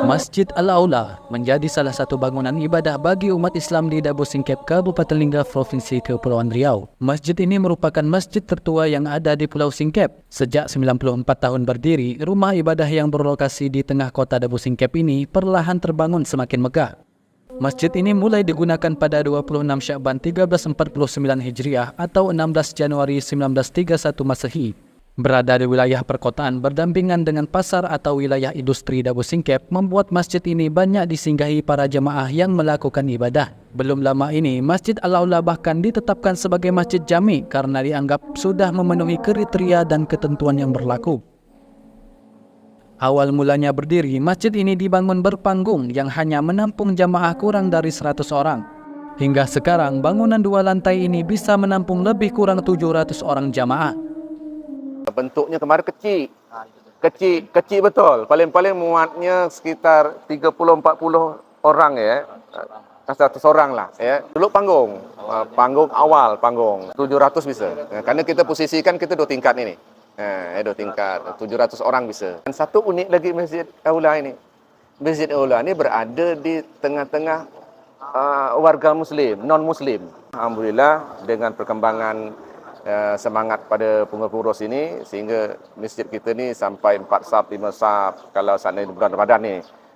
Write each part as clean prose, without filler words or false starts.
Masjid Al-Aula menjadi salah satu bangunan ibadah bagi umat Islam di Dabo Singkep, Kabupaten Linggau, Provinsi Kepulauan Riau. Masjid ini merupakan masjid tertua yang ada di Pulau Singkep. Sejak 94 tahun berdiri, rumah ibadah yang berlokasi di tengah kota Dabo Singkep ini perlahan terbangun semakin megah. Masjid ini mulai digunakan pada 26 Syakban 1349 Hijriah atau 16 Januari 1931 Masehi. Berada di wilayah perkotaan berdampingan dengan pasar atau wilayah industri Dabo Singkep membuat masjid ini banyak disinggahi para jemaah yang melakukan ibadah. Belum lama ini, Masjid Al-Aula bahkan ditetapkan sebagai masjid jami karena dianggap sudah memenuhi kriteria dan ketentuan yang berlaku. Awal mulanya berdiri, masjid ini dibangun berpanggung yang hanya menampung jamaah kurang dari 100 orang. Hingga sekarang, bangunan 2 lantai ini bisa menampung lebih kurang 700 orang jamaah. Bentuknya kemarin kecil. Kecil betul. Paling-paling muatnya sekitar 30-40 orang ya. 100 orang lah ya. Dulu panggung awal 700 bisa. Karena kita posisikan kita 2 tingkat ini. 2 tingkat, 700 orang bisa. Dan satu unik lagi Masjid Aula ini. Masjid Aula ini berada di tengah-tengah warga muslim, non-muslim. Alhamdulillah dengan perkembangan semangat pada pengurus ini sehingga masjid kita ni sampai 4 saf, 5 saf kalau sana bulan Ramadan ni.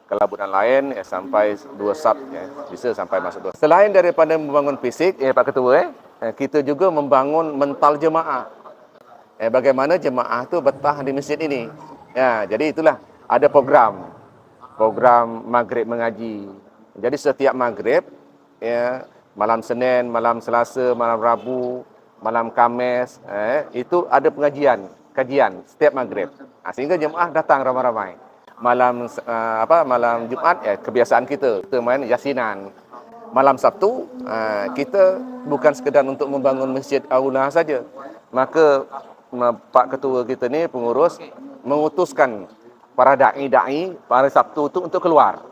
Kalau bulan lain sampai 2 saf ya, bisa sampai masuk 2. Selain daripada membangun fisik Pak Ketua kita juga membangun mental jemaah. Bagaimana jemaah tu betah di masjid ini. Ya, jadi itulah ada program maghrib mengaji. Jadi setiap maghrib ya, malam Senin, malam Selasa, malam Rabu, malam Khamis, itu ada kajian setiap maghrib. Sehingga jemaah datang ramai-ramai. Malam Jumaat kebiasaan kita main yasinan. Malam Sabtu kita bukan sekedar untuk membangun Masjid Aula saja. Maka Pak Ketua kita ni pengurus mengutuskan para dai pada Sabtu itu untuk keluar.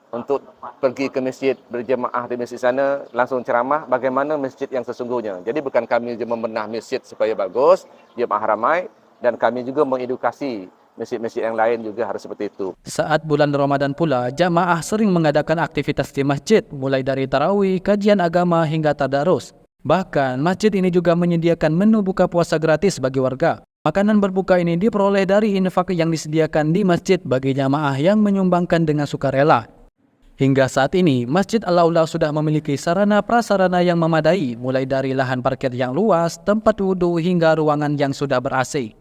Untuk pergi ke masjid, berjemaah di masjid sana, langsung ceramah bagaimana masjid yang sesungguhnya. Jadi bukan kami je membenah masjid supaya bagus, jemaah ramai, dan kami juga mengedukasi masjid-masjid yang lain juga harus seperti itu. Saat bulan Ramadan pula, jamaah sering mengadakan aktivitas di masjid, mulai dari tarawih, kajian agama hingga tadarus. Bahkan, masjid ini juga menyediakan menu buka puasa gratis bagi warga. Makanan berbuka ini diperoleh dari infak yang disediakan di masjid bagi jamaah yang menyumbangkan dengan sukarela. Hingga saat ini, Masjid Al-Aula sudah memiliki sarana prasarana yang memadai, mulai dari lahan parkir yang luas, tempat wudhu hingga ruangan yang sudah ber-AC.